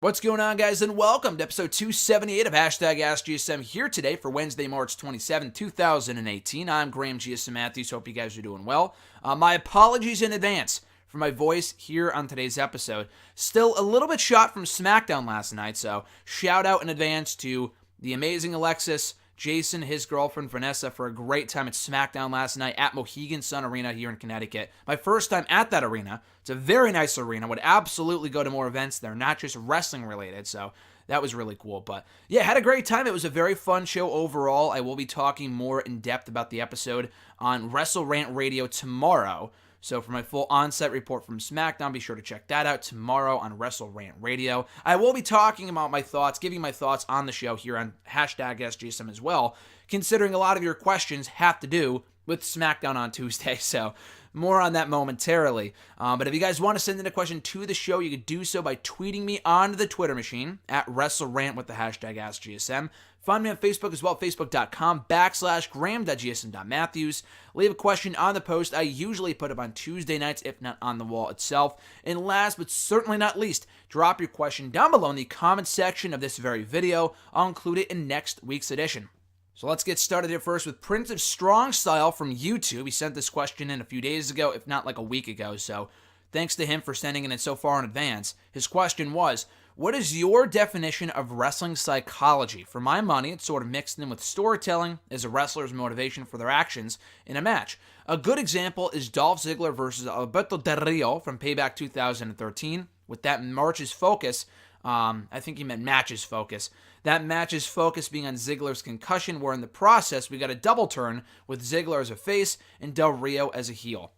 What's going on, guys, and welcome to episode 278 of #AskGSM here today for Wednesday, March 27, 2018. I'm Graham GSM Matthews. Hope you guys are doing well. My apologies in advance for my voice here on today's episode. Still a little bit shot from SmackDown last night, so shout out in advance to the amazing Alexis, Jason, his girlfriend Vanessa, for a great time at SmackDown last night at Mohegan Sun Arena here in Connecticut. My first time at that arena. It's a very nice arena. Would absolutely go to more events there, not just wrestling related, so that was really cool. But yeah, had a great time. It was a very fun show overall. I will be talking more in depth about the episode on WrestleRant Radio tomorrow. So for my full on-site report from SmackDown, be sure to check that out tomorrow on WrestleRant Radio. I will be talking about my thoughts, giving my thoughts on the show here on #SGSM as well, considering a lot of your questions have to do with SmackDown on Tuesday. So more on that momentarily. But if you guys want to send in a question to the show, you can do so by tweeting me onto the Twitter machine at WrestleRant with the #AskGSM. Find me on Facebook as well, facebook.com/Graham.GSM.Matthews. Leave a question on the post. I usually put up on Tuesday nights, if not on the wall itself. And last but certainly not least, drop your question down below in the comment section of this very video. I'll include it in next week's edition. So let's get started here first with Prince of Strong Style from YouTube. He sent this question in a few days ago, if not like a week ago, so thanks to him for sending it in so far in advance. His question was, what is your definition of wrestling psychology? For my money, it's sort of mixed in with storytelling as a wrestler's motivation for their actions in a match. A good example is Dolph Ziggler versus Alberto Del Rio from Payback 2013. With that match's focus, I think he meant match's focus. That match's focus being on Ziggler's concussion, where in the process we got a double turn with Ziggler as a face and Del Rio as a heel.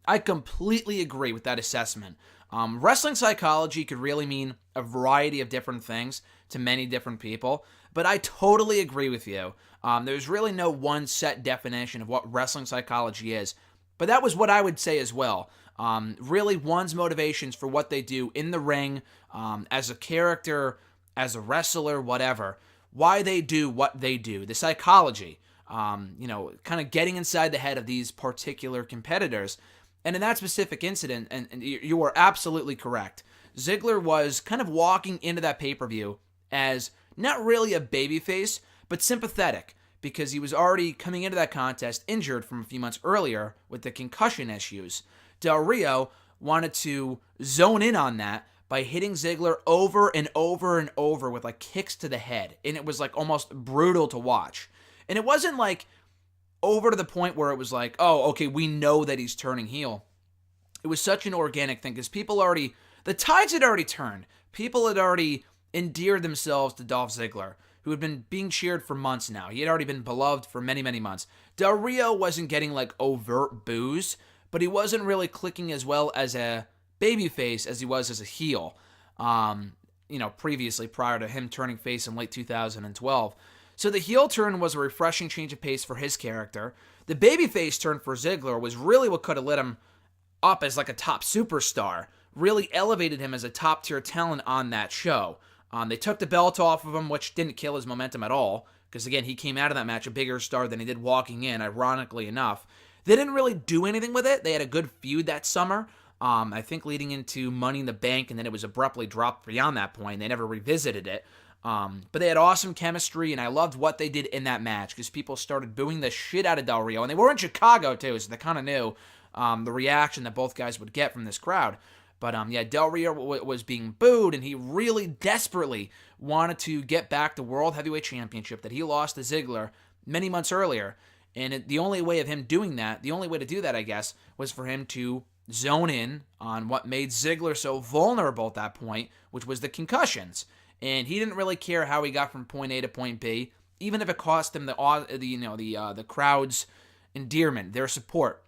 I completely agree with that assessment. Wrestling psychology could really mean a variety of different things to many different people, but I totally agree with you. There's really no one set definition of what wrestling psychology is, but that was what I would say as well. Really one's motivations for what they do in the ring, as a character, as a wrestler, whatever. Why they do what they do. The psychology. Kind of getting inside the head of these particular competitors. And in that specific incident, and you are absolutely correct, Ziggler was kind of walking into that pay-per-view as not really a babyface, but sympathetic, because he was already coming into that contest injured from a few months earlier with the concussion issues. Del Rio wanted to zone in on that by hitting Ziggler over and over and over with like kicks to the head, and it was like almost brutal to watch. And it wasn't like over to the point where it was like, oh, okay, we know that he's turning heel. It was such an organic thing because the tides had already turned. People had already endeared themselves to Dolph Ziggler, who had been being cheered for months now. He had already been beloved for many, many months. Del Rio wasn't getting like overt boos, but he wasn't really clicking as well as a babyface as he was as a heel, previously prior to him turning face in late 2012. So the heel turn was a refreshing change of pace for his character. The babyface turn for Ziggler was really what could have lit him up as like a top superstar, really elevated him as a top-tier talent on that show. They took the belt off of him, which didn't kill his momentum at all, because again, he came out of that match a bigger star than he did walking in, ironically enough. They didn't really do anything with it. They had a good feud that summer, I think leading into Money in the Bank, and then it was abruptly dropped beyond that point. They never revisited it. But they had awesome chemistry, and I loved what they did in that match because people started booing the shit out of Del Rio, and they were in Chicago too, so they kind of knew the reaction that both guys would get from this crowd. But Del Rio was being booed, and he really desperately wanted to get back the World Heavyweight Championship that he lost to Ziggler many months earlier. And the only way of him doing that, the only way to do that, I guess, was for him to zone in on what made Ziggler so vulnerable at that point, which was the concussions. And he didn't really care how he got from point A to point B, even if it cost him the crowd's endearment, their support.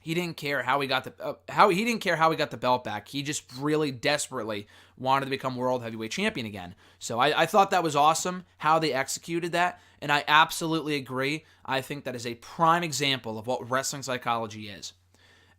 He didn't care how he got the belt back. He just really desperately wanted to become World Heavyweight Champion again. So I thought that was awesome how they executed that, and I absolutely agree. I think that is a prime example of what wrestling psychology is.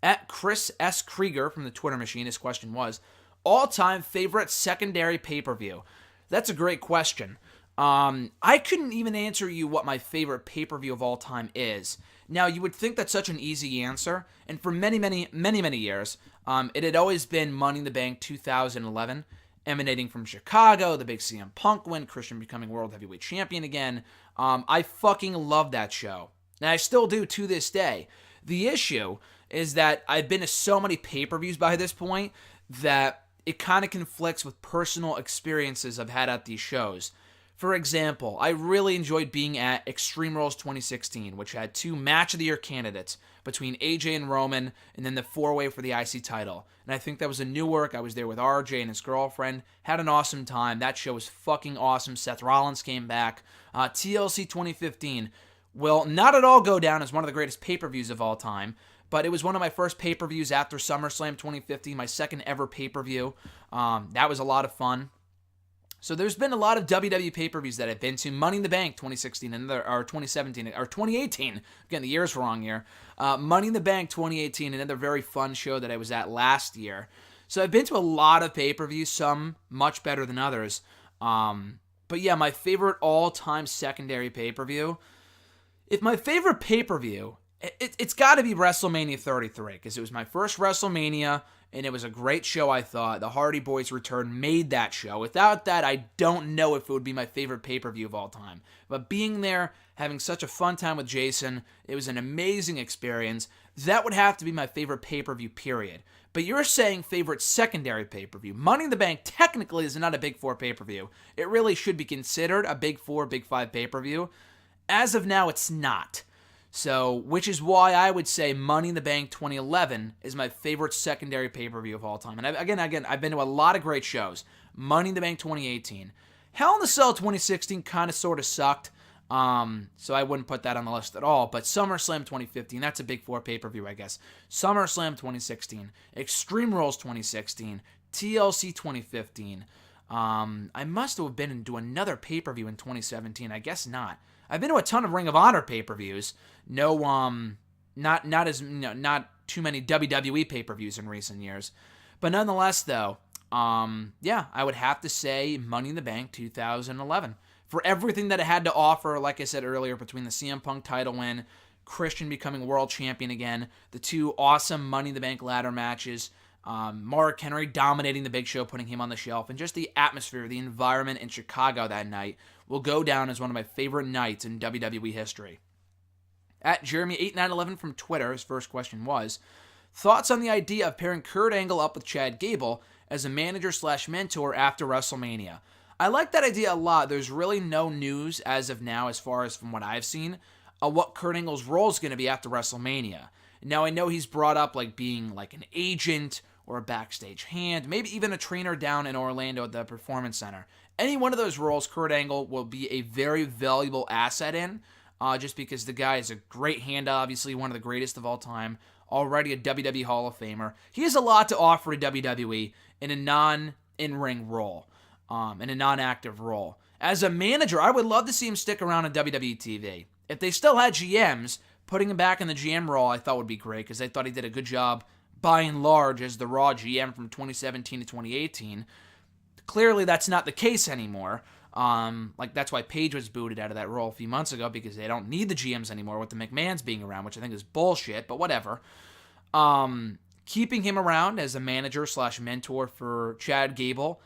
At Chris S. Krieger from the Twitter machine, his question was, all-time favorite secondary pay-per-view? That's a great question. I couldn't even answer you what my favorite pay-per-view of all time is. Now, you would think that's such an easy answer, and for many, many, many, many years, it had always been Money in the Bank 2011, emanating from Chicago, the big CM Punk win, Christian becoming World Heavyweight Champion again. I fucking love that show. And I still do to this day. The issue is that I've been to so many pay-per-views by this point that it kind of conflicts with personal experiences I've had at these shows. For example, I really enjoyed being at Extreme Rules 2016, which had 2 Match of the Year candidates between AJ and Roman, and then the 4-way for the IC title. And I think that was a Newark. I was there with RJ and his girlfriend. Had an awesome time. That show was fucking awesome. Seth Rollins came back. TLC 2015 will not at all go down as one of the greatest pay-per-views of all time, but it was one of my first pay-per-views after SummerSlam 2015, my second ever pay-per-view. That was a lot of fun. So there's been a lot of WWE pay-per-views that I've been to. Money in the Bank 2016 or 2017 or 2018. Again, the year's wrong here. Money in the Bank 2018, another very fun show that I was at last year. So I've been to a lot of pay-per-views, some much better than others. But yeah, my favorite all-time secondary pay-per-view. If my favorite pay-per-view, it's got to be WrestleMania 33, because it was my first WrestleMania, and it was a great show, I thought. The Hardy Boys' return made that show. Without that, I don't know if it would be my favorite pay-per-view of all time. But being there, having such a fun time with Jason, it was an amazing experience. That would have to be my favorite pay-per-view, period. But you're saying favorite secondary pay-per-view. Money in the Bank technically is not a Big 4 pay-per-view. It really should be considered a Big 4, Big 5 pay-per-view. As of now, it's not. So, which is why I would say Money in the Bank 2011 is my favorite secondary pay-per-view of all time. And again, I've been to a lot of great shows. Money in the Bank 2018. Hell in a Cell 2016 kind of sort of sucked. So I wouldn't put that on the list at all. But SummerSlam 2015, that's a Big 4 pay-per-view, I guess. SummerSlam 2016. Extreme Rules 2016. TLC 2015. I must have been to another pay-per-view in 2017. I guess not. I've been to a ton of Ring of Honor pay-per-views. No, not too many WWE pay-per-views in recent years. But nonetheless, though, yeah, I would have to say Money in the Bank 2011. For everything that it had to offer, like I said earlier, between the CM Punk title win, Christian becoming world champion again, the 2 awesome Money in the Bank ladder matches, Mark Henry dominating the Big Show, putting him on the shelf, and just the atmosphere, the environment in Chicago that night will go down as one of my favorite nights in WWE history. At Jeremy8911 from Twitter, his first question was, thoughts on the idea of pairing Kurt Angle up with Chad Gable as a manager/mentor after WrestleMania? I like that idea a lot. There's really no news as of now, as far as from what I've seen, of what Kurt Angle's role is going to be after WrestleMania. Now, I know he's brought up like being like an agent or a backstage hand, maybe even a trainer down in Orlando at the Performance Center. Any one of those roles, Kurt Angle will be a very valuable asset in, just because the guy is a great hand, obviously one of the greatest of all time, already a WWE Hall of Famer. He has a lot to offer to WWE in a non-in-ring role, in a non-active role. As a manager, I would love to see him stick around on WWE TV. If they still had GMs, putting him back in the GM role I thought would be great, because I thought he did a good job by and large as the Raw GM from 2017 to 2018. Clearly, that's not the case anymore. That's why Paige was booted out of that role a few months ago, because they don't need the GMs anymore with the McMahons being around, which I think is bullshit, but whatever. Keeping him around as a manager/mentor for Chad Gable,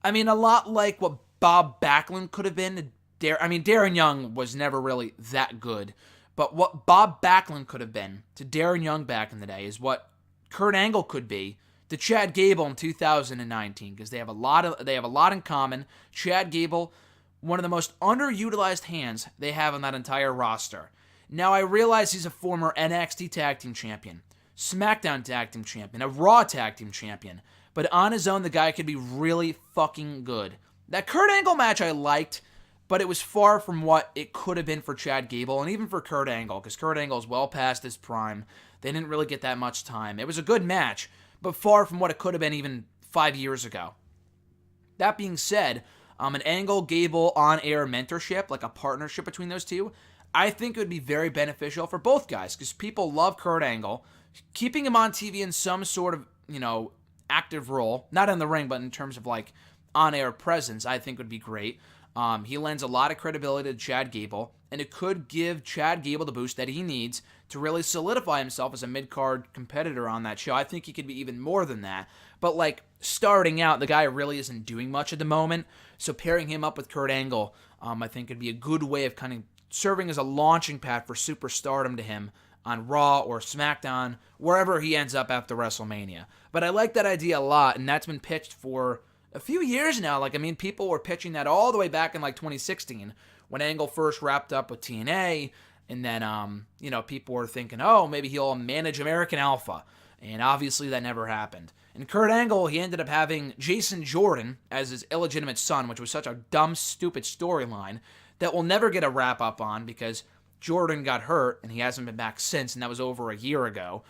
I mean, a lot like what Bob Backlund could have been. Darren Young was never really that good, but what Bob Backlund could have been to Darren Young back in the day is what Kurt Angle could be to Chad Gable in 2019, because they have a lot in common. Chad Gable, one of the most underutilized hands they have on that entire roster. Now, I realize he's a former NXT Tag Team Champion, SmackDown Tag Team Champion, a Raw Tag Team Champion, but on his own, the guy could be really fucking good. That Kurt Angle match I liked, but it was far from what it could have been for Chad Gable, and even for Kurt Angle, because Kurt Angle is well past his prime. They didn't really get that much time. It was a good match, but far from what it could have been even 5 years ago. That being said, an Angle-Gable on-air mentorship, like a partnership between those two, I think it would be very beneficial for both guys, because people love Kurt Angle. Keeping him on TV in some sort of, active role, not in the ring, but in terms of, on-air presence, I think would be great. He lends a lot of credibility to Chad Gable, and it could give Chad Gable the boost that he needs to really solidify himself as a mid-card competitor on that show. I think he could be even more than that. But, like, starting out, the guy really isn't doing much at the moment, so pairing him up with Kurt Angle, I think could be a good way of kind of serving as a launching pad for superstardom to him on Raw or SmackDown, wherever he ends up after WrestleMania. But I like that idea a lot, and that's been pitched for a few years now. Like, I mean, people were pitching that all the way back in, like, 2016, when Angle first wrapped up with TNA, and then, people were thinking, oh, maybe he'll manage American Alpha, and obviously that never happened. And Kurt Angle, he ended up having Jason Jordan as his illegitimate son, which was such a dumb, stupid storyline that we'll never get a wrap-up on because Jordan got hurt, and he hasn't been back since, and that was over a year ago.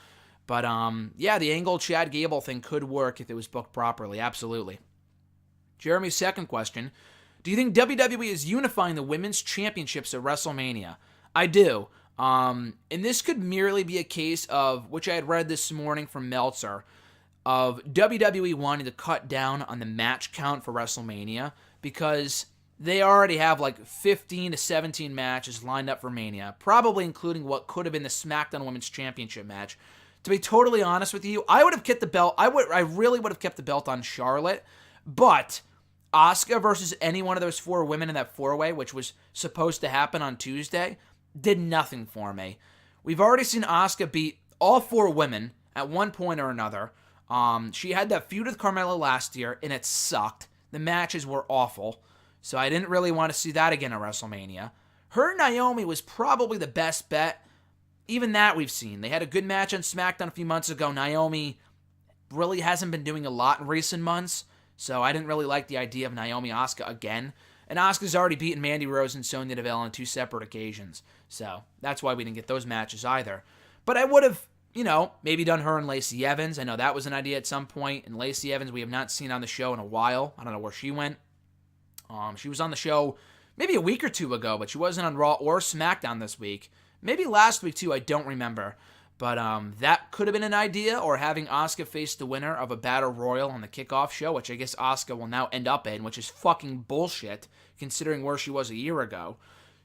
But, the Angle-Chad Gable thing could work if it was booked properly, absolutely. Jeremy's second question, do you think WWE is unifying the women's championships at WrestleMania? I do. And this could merely be a case of, which I had read this morning from Meltzer, of WWE wanting to cut down on the match count for WrestleMania because they already have like 15 to 17 matches lined up for Mania, probably including what could have been the SmackDown Women's Championship match. To be totally honest with you, I would have kept the belt. I really would have kept the belt on Charlotte, but Asuka versus any one of those four women in that four-way, which was supposed to happen on Tuesday, did nothing for me. We've already seen Asuka beat all four women at one point or another. She had that feud with Carmella last year, and it sucked. The matches were awful, so I didn't really want to see that again at WrestleMania. Her and Naomi was probably the best bet. Even that we've seen. They had a good match on SmackDown a few months ago. Naomi really hasn't been doing a lot in recent months, so I didn't really like the idea of Naomi Asuka again. And Asuka's already beaten Mandy Rose and Sonya Deville on two separate occasions, so that's why we didn't get those matches either. But I would have, maybe done her and Lacey Evans. I know that was an idea at some point, and Lacey Evans we have not seen on the show in a while. I don't know where she went. She was on the show maybe a week or two ago, but she wasn't on Raw or SmackDown this week. Maybe last week too, I don't remember. But that could have been an idea, or having Asuka face the winner of a Battle Royal on the kickoff show, which I guess Asuka will now end up in, which is fucking bullshit, considering where she was a year ago.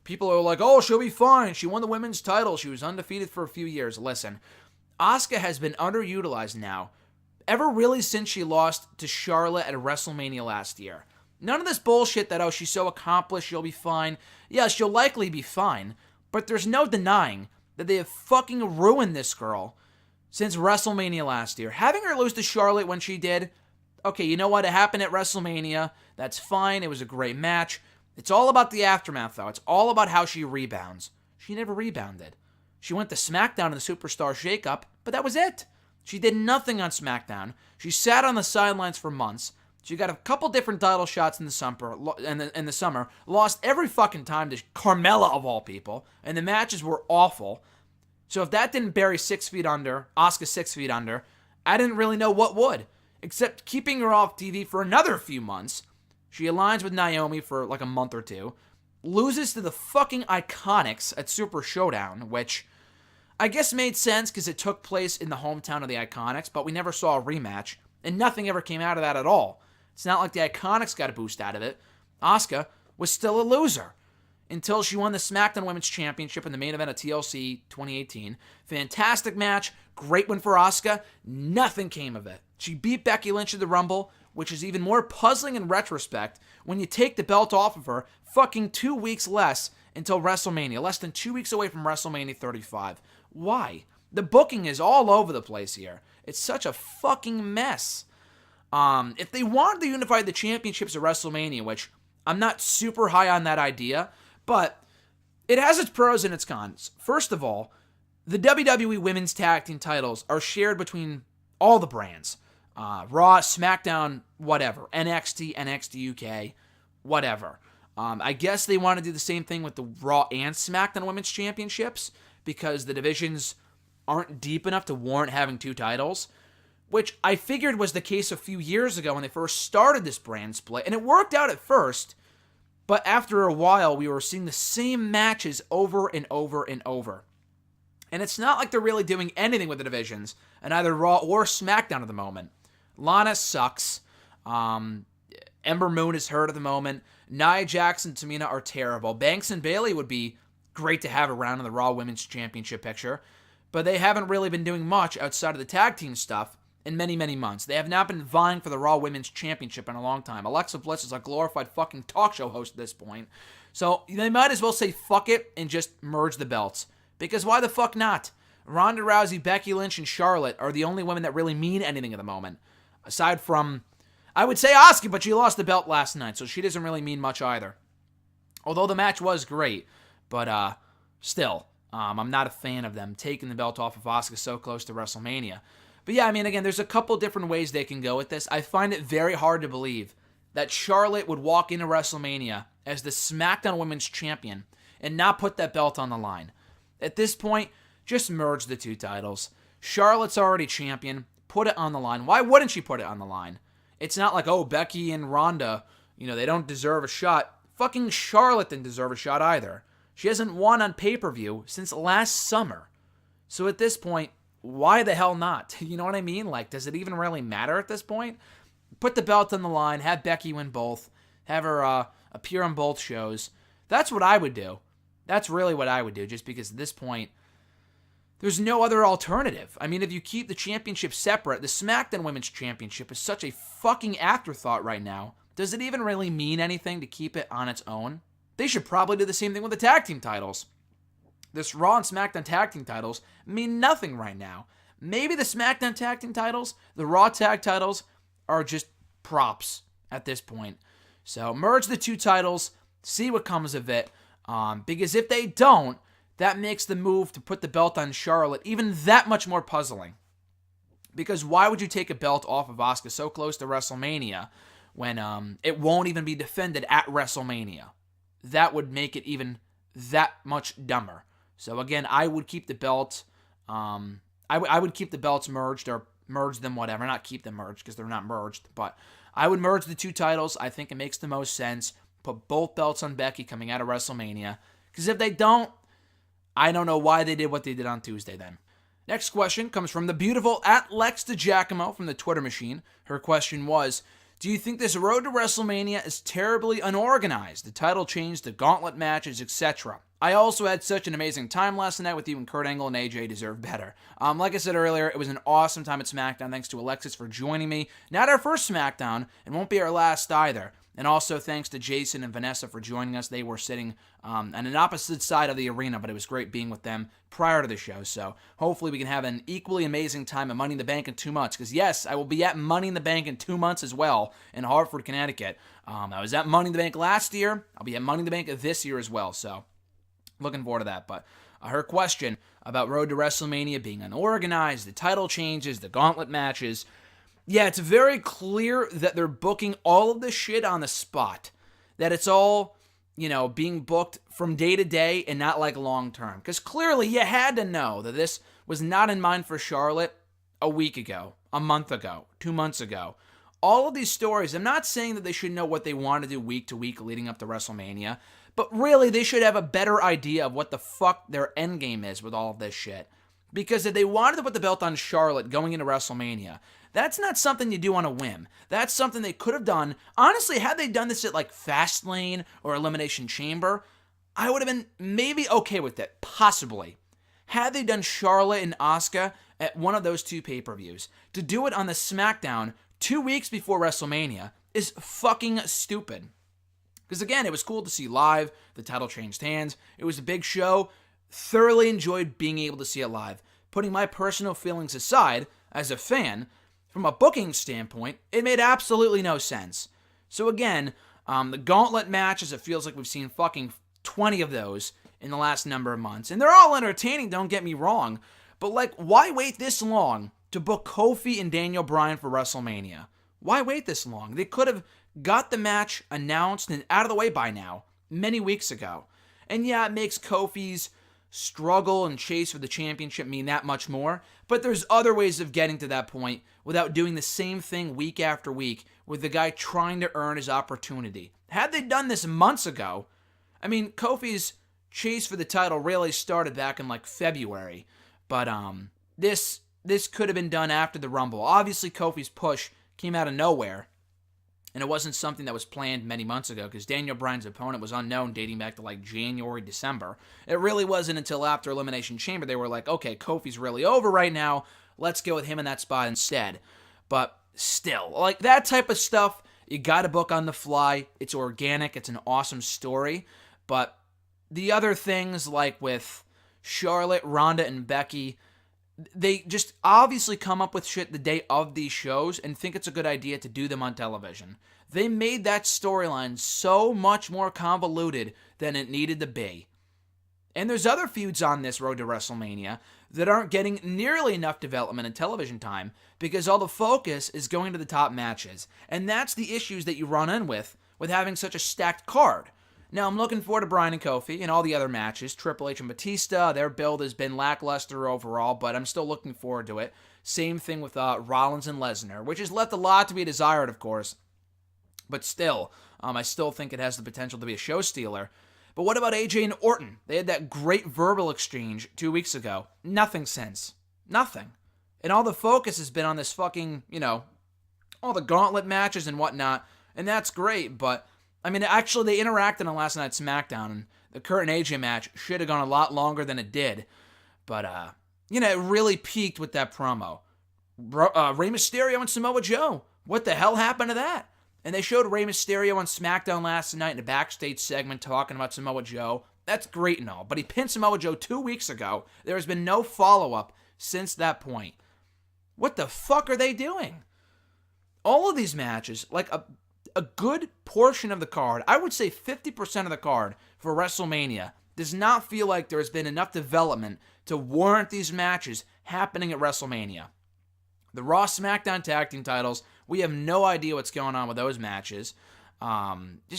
People are like, oh, she'll be fine. She won the women's title. She was undefeated for a few years. Listen, Asuka has been underutilized now, ever really since she lost to Charlotte at WrestleMania last year. None of this bullshit that, oh, she's so accomplished, she'll be fine. Yeah, she'll likely be fine, but there's no denying that they have fucking ruined this girl since WrestleMania last year. Having her lose to Charlotte when she did, okay, you know what? It happened at WrestleMania. That's fine. It was a great match. It's all about the aftermath, though. It's all about how she rebounds. She never rebounded. She went to SmackDown in the Superstar Shakeup, but that was it. She did nothing on SmackDown. She sat on the sidelines for months. She got a couple different title shots in the summer, lost every fucking time to Carmella of all people, and the matches were awful. So if that didn't bury 6 feet under, Asuka 6 feet under, I didn't really know what would, except keeping her off TV for another few months. She aligns with Naomi for like a month or two, loses to the fucking Iconics at Super Showdown, which I guess made sense because it took place in the hometown of the Iconics, but we never saw a rematch, and nothing ever came out of that at all. It's not like the Iconics got a boost out of it. Asuka was still a loser until she won the SmackDown Women's Championship in the main event of TLC 2018. Fantastic match. Great win for Asuka. Nothing came of it. She beat Becky Lynch in the Rumble, which is even more puzzling in retrospect when you take the belt off of her fucking 2 weeks less until WrestleMania. Less than 2 weeks away from WrestleMania 35. Why? The booking is all over the place here. It's such a fucking mess. If they wanted to unify the championships at WrestleMania, which I'm not super high on that idea, but it has its pros and its cons. First of all, the WWE Women's Tag Team titles are shared between all the brands. Raw, SmackDown, whatever. NXT, NXT UK, whatever. I guess they want to do the same thing with the Raw and SmackDown Women's Championships because the divisions aren't deep enough to warrant having two titles, which I figured was the case a few years ago when they first started this brand split, and it worked out at first, but after a while, we were seeing the same matches over and over and over. And it's not like they're really doing anything with the divisions, and either Raw or SmackDown at the moment. Lana sucks. Ember Moon is hurt at the moment. Nia Jax and Tamina are terrible. Banks and Bayley would be great to have around in the Raw Women's Championship picture, but they haven't really been doing much outside of the tag team stuff in many, many months. They have not been vying for the Raw Women's Championship in a long time. Alexa Bliss is a glorified fucking talk show host at this point. So they might as well say fuck it and just merge the belts. Because why the fuck not? Ronda Rousey, Becky Lynch, and Charlotte are the only women that really mean anything at the moment. Aside from, I would say Asuka, but she lost the belt last night, so she doesn't really mean much either. Although the match was great, but still, I'm not a fan of them taking the belt off of Asuka so close to WrestleMania. But yeah, I mean, again, there's a couple different ways they can go with this. I find it very hard to believe that Charlotte would walk into WrestleMania as the SmackDown Women's Champion and not put that belt on the line. At this point, just merge the two titles. Charlotte's already champion. Put it on the line. Why wouldn't she put it on the line? It's not like, oh, Becky and Ronda, they don't deserve a shot. Fucking Charlotte didn't deserve a shot either. She hasn't won on pay-per-view since last summer. So at this point, why the hell not? You know what I mean? Like, does it even really matter at this point? Put the belt on the line, have Becky win both, have her appear on both shows. That's what I would do. That's really what I would do, just because at this point, there's no other alternative. I mean, if you keep the championship separate, the SmackDown Women's Championship is such a fucking afterthought right now. Does it even really mean anything to keep it on its own? They should probably do the same thing with the tag team titles. This Raw and SmackDown tag team titles mean nothing right now. Maybe the SmackDown tag team titles, the Raw tag titles, are just props at this point. So merge the two titles, see what comes of it. Because if they don't, that makes the move to put the belt on Charlotte even that much more puzzling. Because why would you take a belt off of Asuka so close to WrestleMania when it won't even be defended at WrestleMania? That would make it even that much dumber. So again, I would keep the belt. I would keep the belts merged or merge them, whatever. Not keep them merged because they're not merged, but I would merge the two titles. I think it makes the most sense. Put both belts on Becky coming out of WrestleMania. Because if they don't, I don't know why they did what they did on Tuesday then. Next question comes from the beautiful @Lex DiGiacomo from the Twitter machine. Her question was, do you think this road to WrestleMania is terribly unorganized? The title change, the gauntlet matches, etc. I also had such an amazing time last night with you, and Kurt Angle and AJ deserve better. Like I said earlier, it was an awesome time at SmackDown. Thanks to Alexis for joining me. Not our first SmackDown, and won't be our last either. And also thanks to Jason and Vanessa for joining us. They were sitting on an opposite side of the arena, but it was great being with them prior to the show. So hopefully we can have an equally amazing time at Money in the Bank in 2 months. Because yes, I will be at Money in the Bank in 2 months as well in Hartford, Connecticut. I was at Money in the Bank last year. I'll be at Money in the Bank this year as well. So looking forward to that. But her question about Road to WrestleMania being unorganized, the title changes, the gauntlet matches. Yeah, it's very clear that they're booking all of this shit on the spot. That it's all, being booked from day to day and not like long term. Because clearly you had to know that this was not in mind for Charlotte a week ago, a month ago, 2 months ago. All of these stories, I'm not saying that they should know what they want to do week to week leading up to WrestleMania. But really, they should have a better idea of what the fuck their end game is with all of this shit. Because if they wanted to put the belt on Charlotte going into WrestleMania, that's not something you do on a whim. That's something they could have done. Honestly, had they done this at like Fastlane or Elimination Chamber, I would have been maybe okay with it. Possibly. Had they done Charlotte and Asuka at one of those two pay-per-views, to do it on the SmackDown 2 weeks before WrestleMania is fucking stupid. Because again, it was cool to see live. The title changed hands. It was a big show. Thoroughly enjoyed being able to see it live. Putting my personal feelings aside, as a fan, from a booking standpoint, it made absolutely no sense. So again, the gauntlet matches, it feels like we've seen fucking 20 of those in the last number of months. And they're all entertaining, don't get me wrong. But like, why wait this long to book Kofi and Daniel Bryan for WrestleMania? Why wait this long? They could have got the match announced and out of the way by now, many weeks ago. And yeah, it makes Kofi's struggle and chase for the championship mean that much more, but there's other ways of getting to that point without doing the same thing week after week with the guy trying to earn his opportunity. Had they done this months ago, I mean, Kofi's chase for the title really started back in like February, but this could have been done after the Rumble. Obviously, Kofi's push came out of nowhere, And it wasn't something that was planned many months ago because Daniel Bryan's opponent was unknown dating back to like January, December. It really wasn't until after Elimination Chamber they were like, okay, Kofi's really over right now. Let's go with him in that spot instead. But still, like that type of stuff, you got to book on the fly. It's organic. It's an awesome story. But the other things like with Charlotte, Ronda, and Becky, they just obviously come up with shit the day of these shows and think it's a good idea to do them on television. They made that storyline so much more convoluted than it needed to be. And there's other feuds on this road to WrestleMania that aren't getting nearly enough development and television time because all the focus is going to the top matches. And that's the issues that you run in with having such a stacked card. Now, I'm looking forward to Bryan and Kofi and all the other matches. Triple H and Batista, their build has been lackluster overall, but I'm still looking forward to it. Same thing with Rollins and Lesnar, which has left a lot to be desired, of course. But still, I still think it has the potential to be a show stealer. But what about AJ and Orton? They had that great verbal exchange 2 weeks ago. Nothing since. Nothing. And all the focus has been on this fucking, all the gauntlet matches and whatnot. And that's great, but I mean, actually, they interacted on last night's SmackDown, and the Kurt and AJ match should have gone a lot longer than it did. But, it really peaked with that promo. Rey Mysterio and Samoa Joe. What the hell happened to that? And they showed Rey Mysterio on SmackDown last night in a backstage segment talking about Samoa Joe. That's great and all, but he pinned Samoa Joe 2 weeks ago. There has been no follow-up since that point. What the fuck are they doing? All of these matches, like a good portion of the card, I would say 50% of the card for WrestleMania, does not feel like there has been enough development to warrant these matches happening at WrestleMania. The Raw SmackDown Tag Team titles, we have no idea what's going on with those matches. I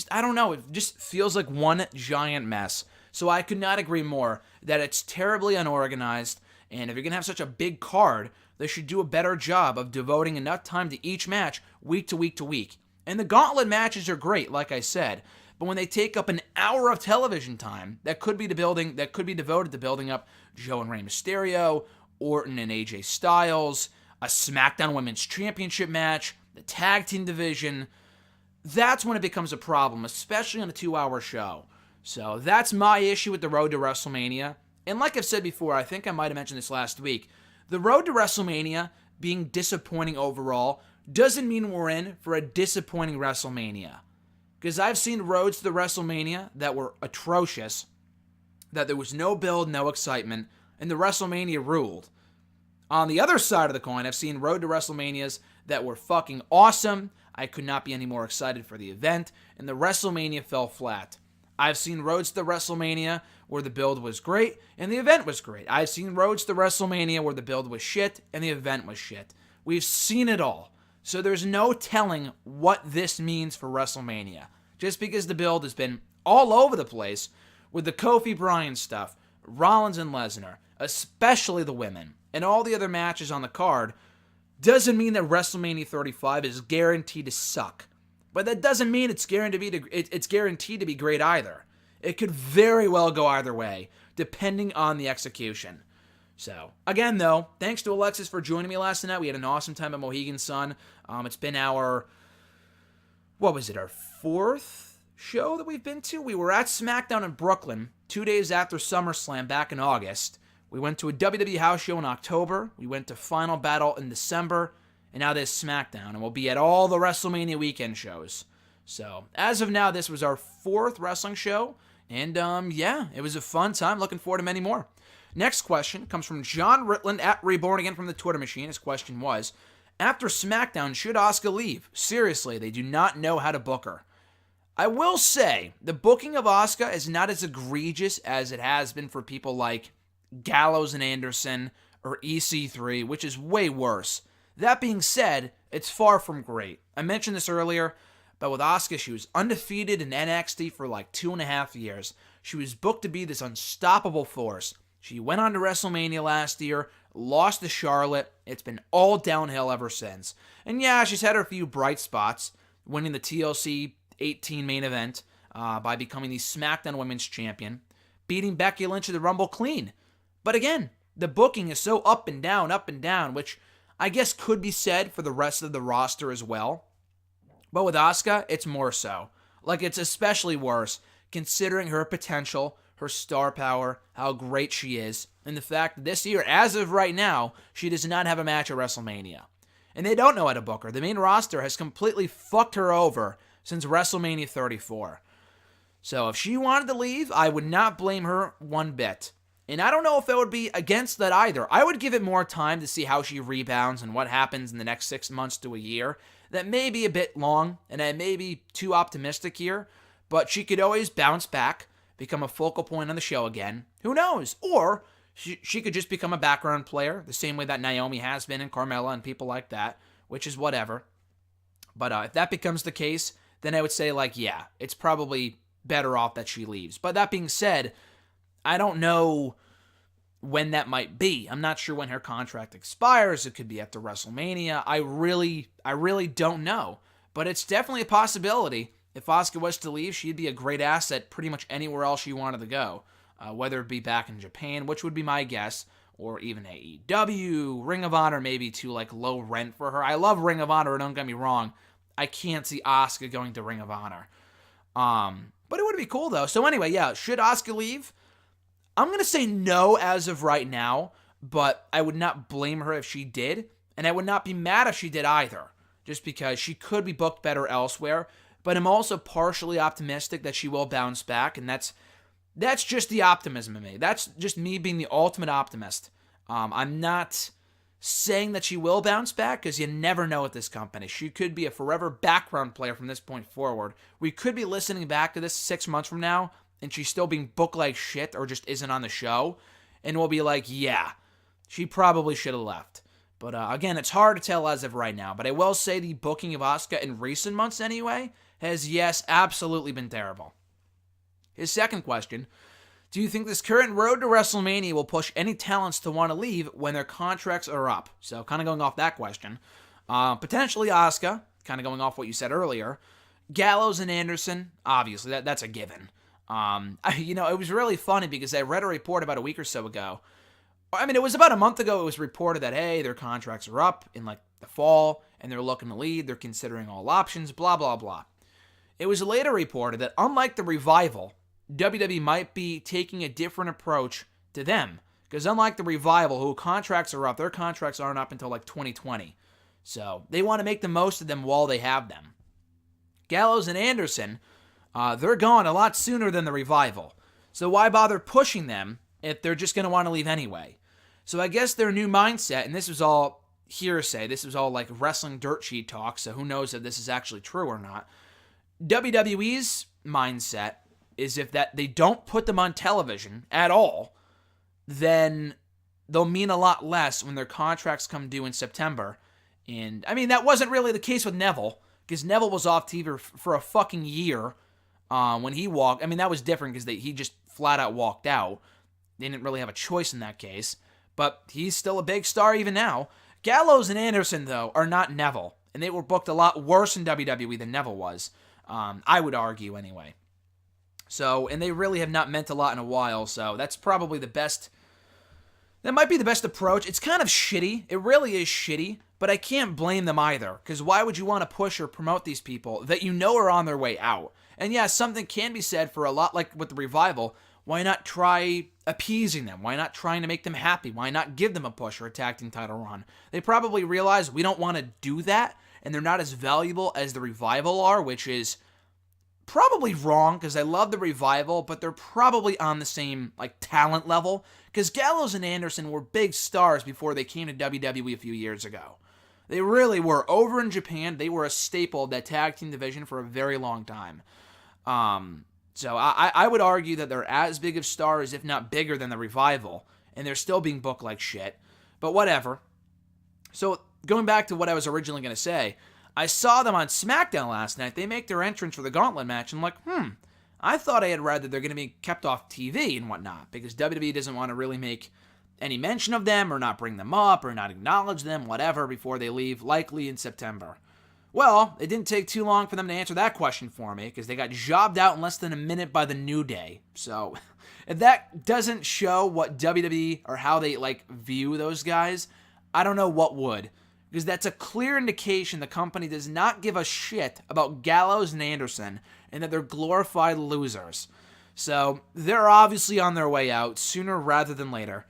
don't know, it just feels like one giant mess. So I could not agree more that it's terribly unorganized, and if you're going to have such a big card, they should do a better job of devoting enough time to each match week to week to week. And the gauntlet matches are great, like I said, but when they take up an hour of television time that could be devoted to building up Joe and Rey Mysterio, Orton and AJ Styles, a SmackDown Women's Championship match, the tag team division, that's when it becomes a problem, especially on a 2-hour show. So that's my issue with the road to WrestleMania. And like I've said before, I think I might have mentioned this last week, the road to WrestleMania being disappointing overall doesn't mean we're in for a disappointing WrestleMania. Because I've seen roads to the WrestleMania that were atrocious, that there was no build, no excitement, and the WrestleMania ruled. On the other side of the coin, I've seen road to WrestleManias that were fucking awesome. I could not be any more excited for the event, and the WrestleMania fell flat. I've seen roads to WrestleMania where the build was great, and the event was great. I've seen roads to WrestleMania where the build was shit, and the event was shit. We've seen it all. So there's no telling what this means for WrestleMania. Just because the build has been all over the place with the Kofi Bryan stuff, Rollins and Lesnar, especially the women, and all the other matches on the card, doesn't mean that WrestleMania 35 is guaranteed to suck. But that doesn't mean it's guaranteed to be great either. It could very well go either way, depending on the execution. So, again, though, thanks to Alexis for joining me last night. We had an awesome time at Mohegan Sun. It's been our 4th show that we've been to? We were at SmackDown in Brooklyn 2 days after SummerSlam back in August. We went to a WWE house show in October. We went to Final Battle in December. And now this SmackDown. And we'll be at all the WrestleMania weekend shows. So, as of now, this was our 4th wrestling show. And, it was a fun time. Looking forward to many more. Next question comes from John Ritland at Reborn Again from the Twitter machine. His question was, after SmackDown, should Asuka leave? Seriously, they do not know how to book her. I will say, the booking of Asuka is not as egregious as it has been for people like Gallows and Anderson or EC3, which is way worse. That being said, it's far from great. I mentioned this earlier, but with Asuka, she was undefeated in NXT for like 2.5 years. She was booked to be this unstoppable force. She went on to WrestleMania last year, lost to Charlotte. It's been all downhill ever since. And yeah, she's had her few bright spots, winning the TLC 18 main event by becoming the SmackDown Women's Champion, beating Becky Lynch at the Rumble clean. But again, the booking is so up and down, which I guess could be said for the rest of the roster as well. But with Asuka, it's more so. Like, it's especially worse considering her potential, her star power, how great she is, and the fact that this year, as of right now, she does not have a match at WrestleMania. And they don't know how to book her. The main roster has completely fucked her over since WrestleMania 34. So if she wanted to leave, I would not blame her one bit. And I don't know if I would be against that either. I would give it more time to see how she rebounds and what happens in the next 6 months to a year. That may be a bit long, and I may be too optimistic here, but she could always bounce back, become a focal point on the show again. Who knows? Or she could just become a background player, the same way that Naomi has been, and Carmella and people like that, which is whatever. But if that becomes the case, then I would say, like, yeah, it's probably better off that she leaves. But that being said, I don't know when that might be. I'm not sure when her contract expires. It could be after WrestleMania. I really don't know. But it's definitely a possibility. If Asuka was to leave, she'd be a great asset pretty much anywhere else she wanted to go. Whether it be back in Japan, which would be my guess, or even AEW, Ring of Honor maybe too, like, low rent for her. I love Ring of Honor, don't get me wrong. I can't see Asuka going to Ring of Honor. But it would be cool, though. So anyway, yeah, should Asuka leave? I'm going to say no as of right now, but I would not blame her if she did, and I would not be mad if she did either, just because she could be booked better elsewhere, but I'm also partially optimistic that she will bounce back, and that's just the optimism in me. That's just me being the ultimate optimist. I'm not saying that she will bounce back, because you never know with this company. She could be a forever background player from this point forward. We could be listening back to this 6 months from now, and she's still being booked like shit or just isn't on the show, and we'll be like, yeah, she probably should have left. But again, it's hard to tell as of right now, but I will say the booking of Asuka in recent months anyway has, yes, absolutely been terrible. His second question, do you think this current road to WrestleMania will push any talents to want to leave when their contracts are up? So kind of going off that question, potentially Asuka, kind of going off what you said earlier, Gallows and Anderson, obviously, that's a given. It was really funny because I read a report about a week or so ago. I mean, it was about a month ago. It was reported that, hey, their contracts are up in like the fall and they're looking to leave. They're considering all options, blah, blah, blah. It was later reported that unlike the Revival, WWE might be taking a different approach to them. Because unlike the Revival, who contracts are up, their contracts aren't up until like 2020. So they want to make the most of them while they have them. Gallows and Anderson, they're gone a lot sooner than the Revival. So why bother pushing them if they're just going to want to leave anyway? So I guess their new mindset, and this was all hearsay, this was all like wrestling dirt sheet talk, so who knows if this is actually true or not. WWE's mindset is if that they don't put them on television at all, then they'll mean a lot less when their contracts come due in September. And, I mean, that wasn't really the case with Neville, because Neville was off TV for a fucking year when he walked. I mean, that was different because he just flat out walked out. They didn't really have a choice in that case. But he's still a big star even now. Gallows and Anderson, though, are not Neville. And they were booked a lot worse in WWE than Neville was. I would argue, anyway. So, and they really have not meant a lot in a while, so that's probably the best. That might be the best approach. It's kind of shitty. It really is shitty, but I can't blame them either, because why would you want to push or promote these people that you know are on their way out? And yeah, something can be said for a lot like with the Revival. Why not try appeasing them? Why not trying to make them happy? Why not give them a push or a tag team title run? They probably realize we don't want to do that, and they're not as valuable as the Revival are, which is probably wrong, because I love the Revival, but they're probably on the same like talent level, because Gallows and Anderson were big stars before they came to WWE a few years ago. They really were. Over in Japan, they were a staple of that tag team division for a very long time. So I would argue that they're as big of stars, if not bigger than the Revival, and they're still being booked like shit. But whatever. So going back to what I was originally going to say, I saw them on SmackDown last night. They make their entrance for the Gauntlet match, and I'm like, I thought I had read that they're going to be kept off TV and whatnot, because WWE doesn't want to really make any mention of them, or not bring them up, or not acknowledge them, whatever, before they leave, likely in September. Well, it didn't take too long for them to answer that question for me, because they got jobbed out in less than a minute by the New Day. So, if that doesn't show what WWE, or how they, view those guys, I don't know what would. because that's a clear indication the company does not give a shit about Gallows and Anderson and that they're glorified losers. So they're obviously on their way out sooner rather than later.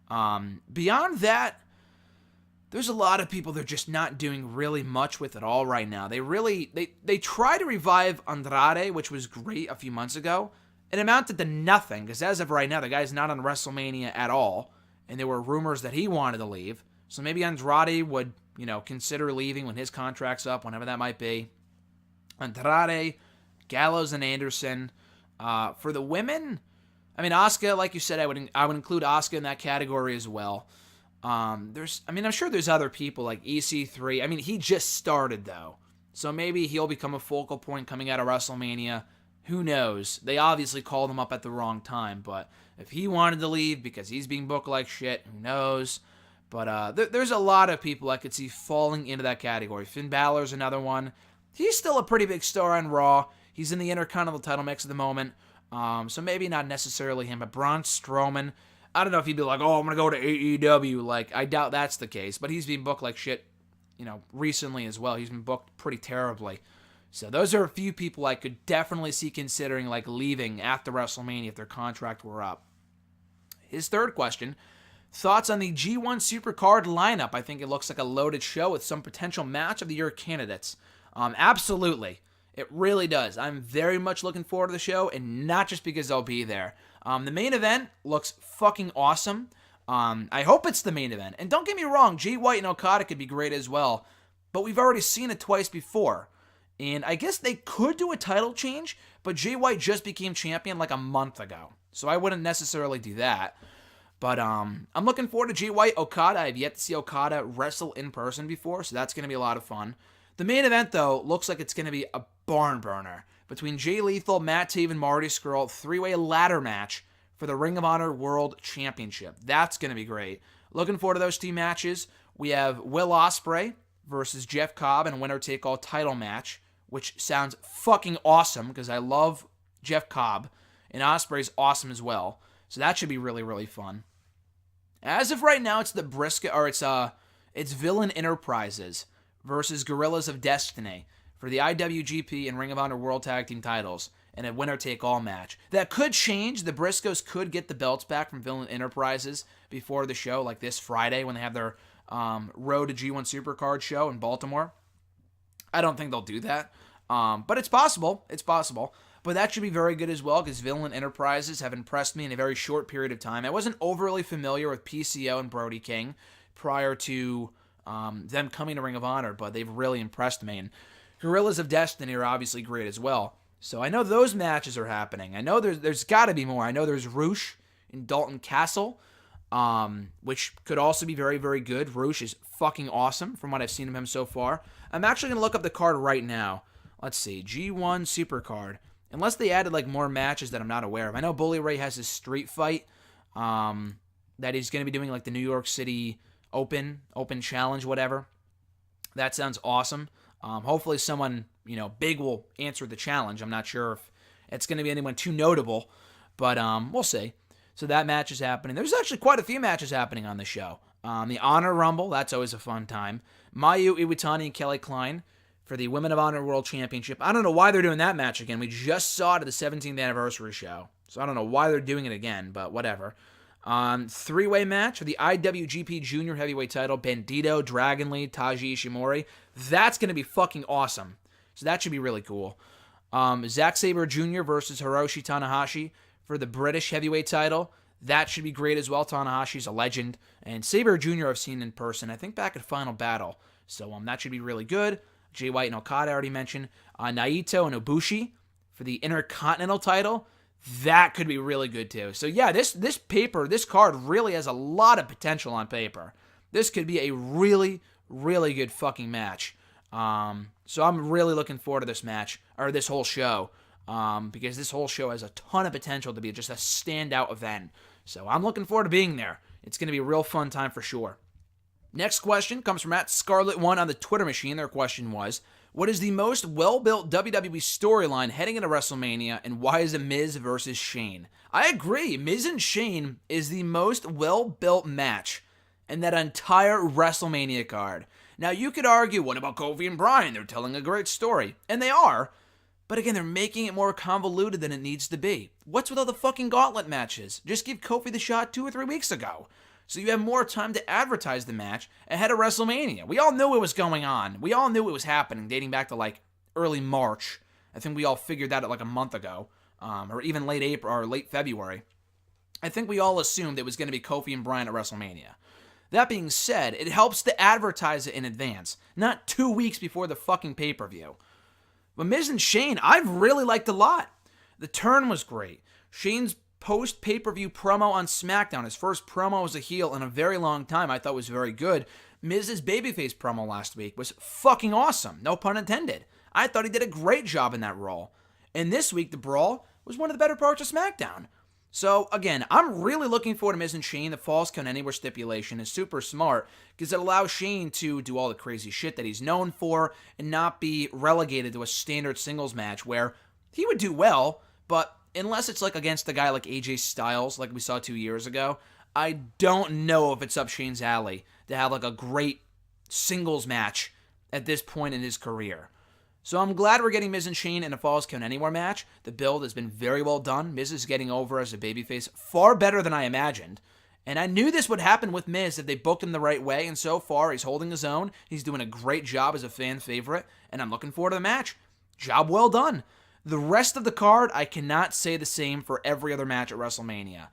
Beyond that, there's a lot of people they're just not doing really much with at all right now. They try to revive Andrade, which was great a few months ago. It amounted to nothing, because as of right now, the guy's not on WrestleMania at all, and there were rumors that he wanted to leave. So maybe Andrade would, consider leaving when his contract's up, whenever that might be. Andrade, Gallows, and Anderson. For the women, Asuka, like you said, I would include Asuka in that category as well. I'm sure there's other people like EC3. He just started though, so maybe he'll become a focal point coming out of WrestleMania. Who knows? They obviously called him up at the wrong time, but if he wanted to leave because he's being booked like shit, who knows? But there's a lot of people I could see falling into that category. Finn Balor's another one. He's still a pretty big star on Raw. He's in the Intercontinental title mix at the moment, so maybe not necessarily him, but Braun Strowman. I don't know if he'd be like, I'm going to go to AEW. I doubt that's the case. But he's being booked like shit, recently as well. He's been booked pretty terribly. So those are a few people I could definitely see considering, leaving after WrestleMania if their contract were up. His third question, thoughts on the G1 Supercard lineup? I think it looks like a loaded show with some potential match of the year candidates. Absolutely. It really does. I'm very much looking forward to the show, and not just because I'll be there. The main event looks fucking awesome. I hope it's the main event. And don't get me wrong, Jay White and Okada could be great as well. But we've already seen it twice before. And I guess they could do a title change, but Jay White just became champion like a month ago. So I wouldn't necessarily do that. But I'm looking forward to Jay White, Okada. I've yet to see Okada wrestle in person before, so that's going to be a lot of fun. The main event, though, looks like it's going to be a barn burner between Jay Lethal, Matt Taven, Marty Scurll, three-way ladder match for the Ring of Honor World Championship. That's going to be great. Looking forward to those two matches. We have Will Ospreay versus Jeff Cobb in a winner-take-all title match, which sounds fucking awesome because I love Jeff Cobb, and Ospreay's awesome as well. So that should be really, really fun. As of right now, it's it's Villain Enterprises versus Guerrillas of Destiny for the IWGP and Ring of Honor World Tag Team titles in a winner-take-all match. That could change. The Briscoes could get the belts back from Villain Enterprises before the show, like this Friday when they have their Road to G1 Supercard show in Baltimore. I don't think they'll do that, but it's possible. It's possible. But that should be very good as well because Villain Enterprises have impressed me in a very short period of time. I wasn't overly familiar with PCO and Brody King prior to them coming to Ring of Honor, but they've really impressed me. And Guerrillas of Destiny are obviously great as well. So I know those matches are happening. I know there's got to be more. I know there's Roosh and Dalton Castle, which could also be very, very good. Roosh is fucking awesome from what I've seen of him so far. I'm actually going to look up the card right now. Let's see. G1 Supercard. Unless they added more matches that I'm not aware of. I know Bully Ray has his street fight that he's going to be doing the New York City Open Challenge, whatever. That sounds awesome. Hopefully someone, big will answer the challenge. I'm not sure if it's going to be anyone too notable, but we'll see. So that match is happening. There's actually quite a few matches happening on the show. The Honor Rumble, that's always a fun time. Mayu Iwatani and Kelly Klein for the Women of Honor World Championship. I don't know why they're doing that match again. We just saw it at the 17th anniversary show. So I don't know why they're doing it again, but whatever. Three-way match for the IWGP Junior Heavyweight title. Bandito, Dragon Lee, Taiji Ishimori. That's going to be fucking awesome. So that should be really cool. Zack Sabre Jr. versus Hiroshi Tanahashi for the British Heavyweight title. That should be great as well. Tanahashi's a legend. And Sabre Jr. I've seen in person, I think back at Final Battle. So that should be really good. Jay White and Okada I already mentioned. Naito and Ibushi for the Intercontinental title. That could be really good too. So yeah, this card really has a lot of potential on paper. This could be a really, really good fucking match. So I'm really looking forward to this match, or this whole show, because this whole show has a ton of potential to be just a standout event. So I'm looking forward to being there. It's going to be a real fun time for sure. Next question comes from @Scarlet1 on the Twitter machine. Their question was, what is the most well-built WWE storyline heading into WrestleMania, and why is it Miz versus Shane? I agree. Miz and Shane is the most well-built match in that entire WrestleMania card. Now, you could argue, what about Kofi and Bryan? They're telling a great story. And they are. But again, they're making it more convoluted than it needs to be. What's with all the fucking gauntlet matches? Just give Kofi the shot 2 or 3 weeks ago, so you have more time to advertise the match ahead of WrestleMania. We all knew it was going on. We all knew it was happening, dating back to like early March. I think we all figured that out like a month ago, or even late April or late February. I think we all assumed it was going to be Kofi and Bryan at WrestleMania. That being said, it helps to advertise it in advance, not 2 weeks before the fucking pay-per-view. But Miz and Shane, I've really liked a lot. The turn was great. Shane's post-pay-per-view promo on SmackDown, his first promo as a heel in a very long time, I thought was very good. Miz's babyface promo last week was fucking awesome, no pun intended. I thought he did a great job in that role. And this week, the Brawl was one of the better parts of SmackDown. So, again, I'm really looking forward to Miz and Shane. The Falls Count Anywhere stipulation is super smart because it allows Shane to do all the crazy shit that he's known for and not be relegated to a standard singles match where he would do well, but unless it's like against a guy like AJ Styles, like we saw 2 years ago, I don't know if it's up Shane's alley to have like a great singles match at this point in his career. So I'm glad we're getting Miz and Shane in a Falls Count Anywhere match. The build has been very well done. Miz is getting over as a babyface far better than I imagined. And I knew this would happen with Miz if they booked him the right way, and so far he's holding his own. He's doing a great job as a fan favorite, and I'm looking forward to the match. Job well done. The rest of the card, I cannot say the same for every other match at WrestleMania.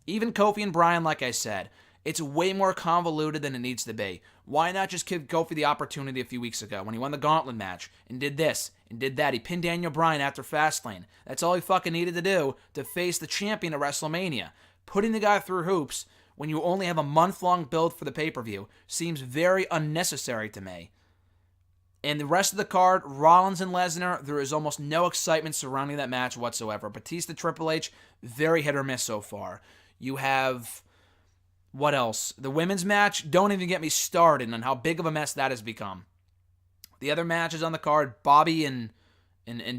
Even Kofi and Bryan, like I said, it's way more convoluted than it needs to be. Why not just give Kofi the opportunity a few weeks ago when he won the Gauntlet match and did this and did that? He pinned Daniel Bryan after Fastlane. That's all he fucking needed to do to face the champion at WrestleMania. Putting the guy through hoops when you only have a month-long build for the pay-per-view seems very unnecessary to me. And the rest of the card, Rollins and Lesnar, there is almost no excitement surrounding that match whatsoever. Batista, Triple H, very hit or miss so far. You have... what else? The women's match, don't even get me started on how big of a mess that has become. The other matches on the card, Bobby and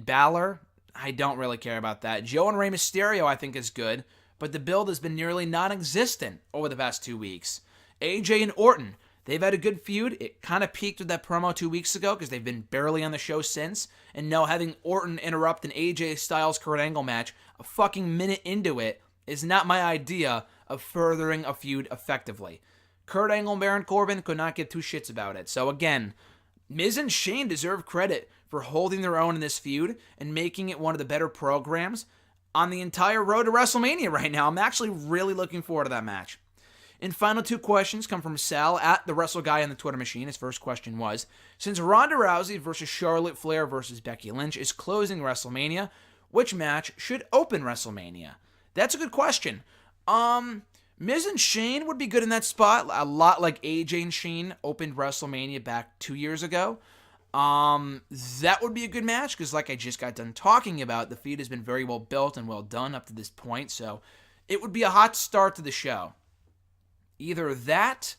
Balor, I don't really care about that. Joe and Rey Mysterio, I think, is good, but the build has been nearly non-existent over the past 2 weeks. AJ and Orton, they've had a good feud. It kind of peaked with that promo 2 weeks ago because they've been barely on the show since. And now having Orton interrupt an AJ Styles Kurt Angle match a fucking minute into it is not my idea of furthering a feud effectively. Kurt Angle and Baron Corbin could not give two shits about it. So again, Miz and Shane deserve credit for holding their own in this feud and making it one of the better programs on the entire road to WrestleMania right now. I'm actually really looking forward to that match. And final 2 questions come from Sal at the Wrestle Guy on the Twitter machine. His first question was, since Ronda Rousey versus Charlotte Flair versus Becky Lynch is closing WrestleMania, which match should open WrestleMania? That's a good question. Miz and Shane would be good in that spot, a lot like AJ and Shane opened WrestleMania back 2 years ago. That would be a good match, because like I just got done talking about, the feud has been very well built and well done up to this point, so it would be a hot start to the show. Either that,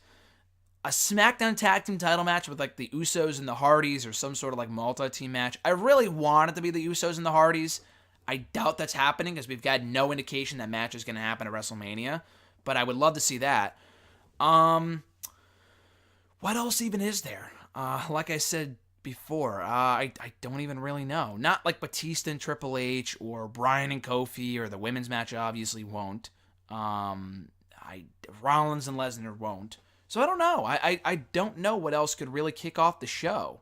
a SmackDown Tag Team title match with like the Usos and the Hardys, or some sort of like multi-team match. I really want it to be the Usos and the Hardys. I doubt that's happening because we've got no indication that match is going to happen at WrestleMania, but I would love to see that. What else even is there? Like I said before, I don't even really know. Not like Batista and Triple H or Bryan and Kofi, or the women's match obviously won't. Rollins and Lesnar won't. So I don't know. I don't know what else could really kick off the show.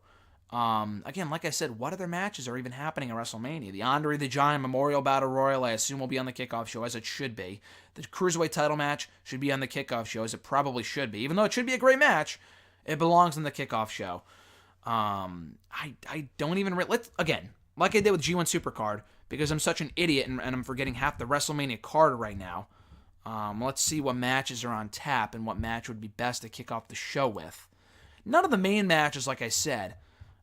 Again, like I said, what other matches are even happening at WrestleMania? The Andre the Giant Memorial Battle Royal, I assume, will be on the kickoff show, as it should be. The Cruiserweight title match should be on the kickoff show, as it probably should be. Even though it should be a great match, it belongs on the kickoff show. I don't even... again, like I did with G1 Supercard, because I'm such an idiot and I'm forgetting half the WrestleMania card right now. Let's see what matches are on tap and what match would be best to kick off the show with. None of the main matches, like I said.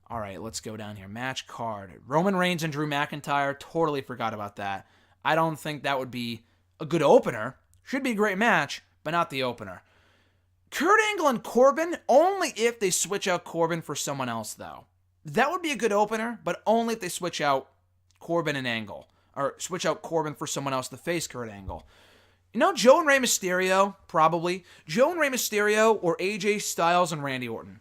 All right, let's go down here. Match card. Roman Reigns and Drew McIntyre. Totally forgot about that. I don't think that would be a good opener. Should be a great match, but not the opener. Kurt Angle and Corbin, only if they switch out Corbin for someone else, though. That would be a good opener, but only if they switch out Corbin and Angle. Or switch out Corbin for someone else to face Kurt Angle. You know, Joe and Rey Mysterio, probably. Joe and Rey Mysterio, or AJ Styles and Randy Orton.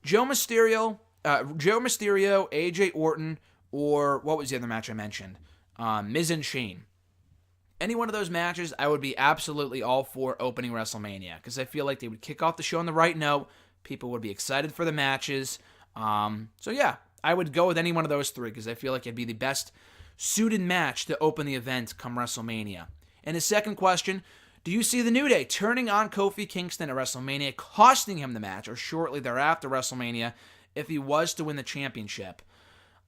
Joe Mysterio, AJ Orton, or what was the other match I mentioned? Miz and Shane. Any one of those matches, I would be absolutely all for opening WrestleMania because I feel like they would kick off the show on the right note. People would be excited for the matches. So yeah, I would go with any one of those three because I feel like it'd be the best suited match to open the event come WrestleMania. And his second question, do you see the New Day turning on Kofi Kingston at WrestleMania, costing him the match, or shortly thereafter WrestleMania, if he was to win the championship?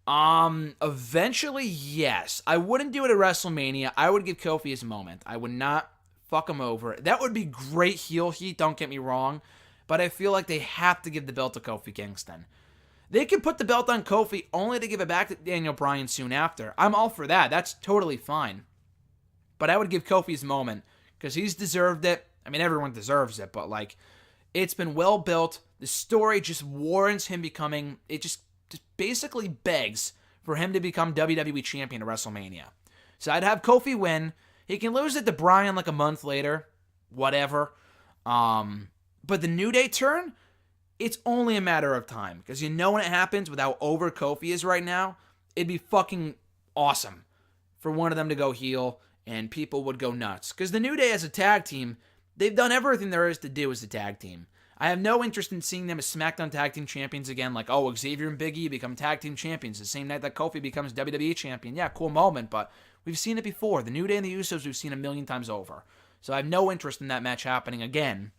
Eventually, yes. I wouldn't do it at WrestleMania. I would give Kofi his moment. I would not fuck him over. That would be great heel heat, don't get me wrong, but I feel like they have to give the belt to Kofi Kingston. They could put the belt on Kofi only to give it back to Daniel Bryan soon after. I'm all for that. That's totally fine. But I would give Kofi his moment because he's deserved it. I mean, everyone deserves it, but like, it's been well built. The story just warrants him becoming, it just basically begs for him to become WWE Champion at WrestleMania. So I'd have Kofi win. He can lose it to Bryan like a month later. Whatever. But the New Day turn, it's only a matter of time. Because you know when it happens with how over Kofi is right now, it'd be fucking awesome for one of them to go heel and people would go nuts. Because the New Day as a tag team, they've done everything there is to do as a tag team. I have no interest in seeing them as SmackDown Tag Team Champions again, like, oh, Xavier and Big E become Tag Team Champions the same night that Kofi becomes WWE Champion. Yeah, cool moment, but we've seen it before. The New Day and the Usos we've seen a million times over. So I have no interest in that match happening again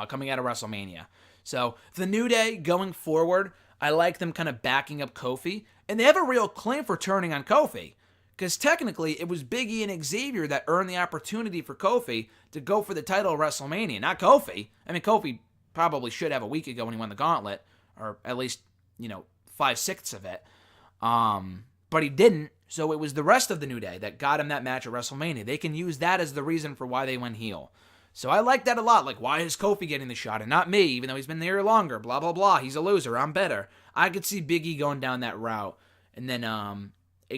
coming out of WrestleMania. So the New Day going forward, I like them kind of backing up Kofi, and they have a real claim for turning on Kofi. Because technically, it was Big E and Xavier that earned the opportunity for Kofi to go for the title at WrestleMania, not Kofi. I mean, Kofi probably should have a week ago when he won the gauntlet, or at least, 5/6 of it. But he didn't, so it was the rest of the New Day that got him that match at WrestleMania. They can use that as the reason for why they went heel. So I like that a lot. Like, why is Kofi getting the shot and not me, even though he's been there longer, blah, blah, blah. He's a loser. I'm better. I could see Big E going down that route. And then,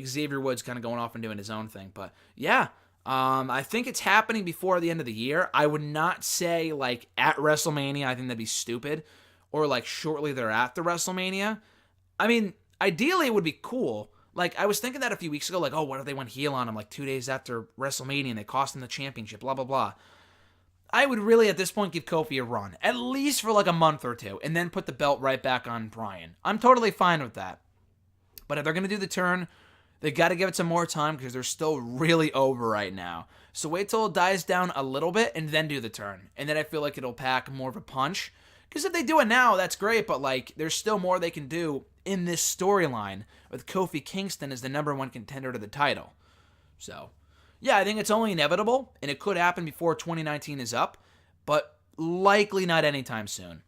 Xavier Woods kind of going off and doing his own thing. But yeah, I think it's happening before the end of the year. I would not say like at WrestleMania. I think that'd be stupid. Or like shortly thereafter WrestleMania. I mean, ideally it would be cool. Like I was thinking that a few weeks ago. Like, oh, what if they went heel on him like 2 days after WrestleMania and they cost him the championship? Blah, blah, blah. I would really at this point give Kofi a run. At least for like a month or two. And then put the belt right back on Bryan. I'm totally fine with that. But if they're going to do the turn, they got to give it some more time because they're still really over right now. So wait till it dies down a little bit and then do the turn. And then I feel like it'll pack more of a punch. Because if they do it now, that's great. But like, there's still more they can do in this storyline with Kofi Kingston as the number one contender to the title. So, yeah, I think it's only inevitable. And it could happen before 2019 is up. But likely not anytime soon.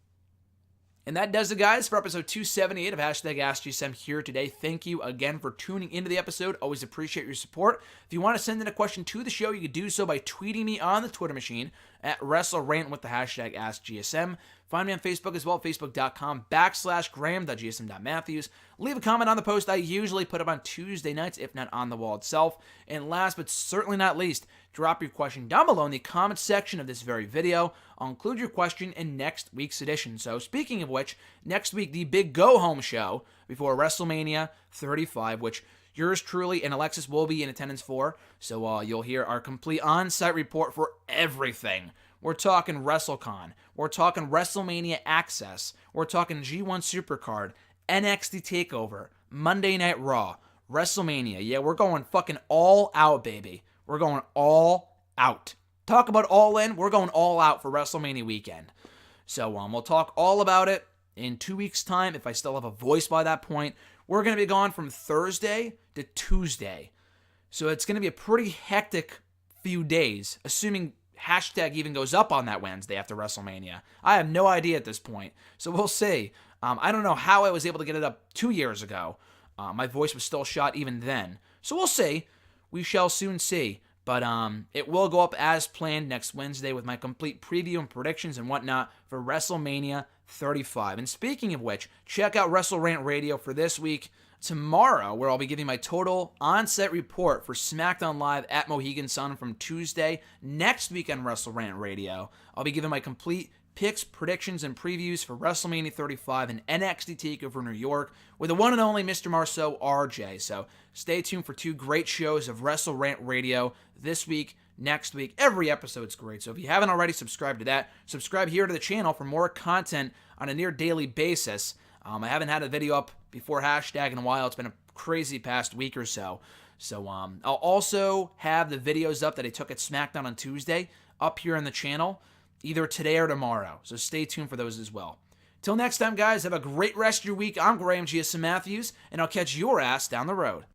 And that does it, guys, for episode 278 of #AskGSM here today. Thank you again for tuning into the episode. Always appreciate your support. If you want to send in a question to the show, you can do so by tweeting me on the Twitter machine at WrestleRant with the #AskGSM. Find me on Facebook as well, facebook.com/Graham.GSM.Matthews. Leave a comment on the post I usually put up on Tuesday nights, if not on the wall itself. And last but certainly not least, drop your question down below in the comment section of this very video. I'll include your question in next week's edition. So speaking of which, next week, the big go-home show before WrestleMania 35, which yours truly and Alexis will be in attendance for. So you'll hear our complete on-site report for everything. We're talking WrestleCon. We're talking WrestleMania Access. We're talking G1 Supercard, NXT TakeOver, Monday Night Raw, WrestleMania. Yeah, we're going fucking all out, baby. We're going all out. Talk about all in. We're going all out for WrestleMania weekend. So we'll talk all about it in 2 weeks' time. If I still have a voice by that point, we're going to be gone from Thursday to Tuesday. So it's going to be a pretty hectic few days, assuming hashtag even goes up on that Wednesday after WrestleMania. I have no idea at this point. So we'll see. I don't know how I was able to get it up 2 years ago. My voice was still shot even then. So we'll see. We shall soon see. But it will go up as planned next Wednesday with my complete preview and predictions and whatnot for WrestleMania 35. And speaking of which, check out WrestleRant Radio for this week. Tomorrow, where I'll be giving my total on-set report for SmackDown Live at Mohegan Sun from Tuesday. Next week on WrestleRant Radio, I'll be giving my complete picks, predictions, and previews for WrestleMania 35 and NXT TakeOver New York with the one and only Mr. Marceau RJ. So stay tuned for 2 great shows of Wrestle Rant Radio this week, next week. Every episode's great. So if you haven't already subscribed to that, subscribe here to the channel for more content on a near daily basis. I haven't had a video up before hashtag in a while. It's been a crazy past week or so. So I'll also have the videos up that I took at SmackDown on Tuesday up here on the channel either today or tomorrow. So stay tuned for those as well. Till next time, guys, have a great rest of your week. I'm Graham G.S. Matthews, and I'll catch your ass down the road.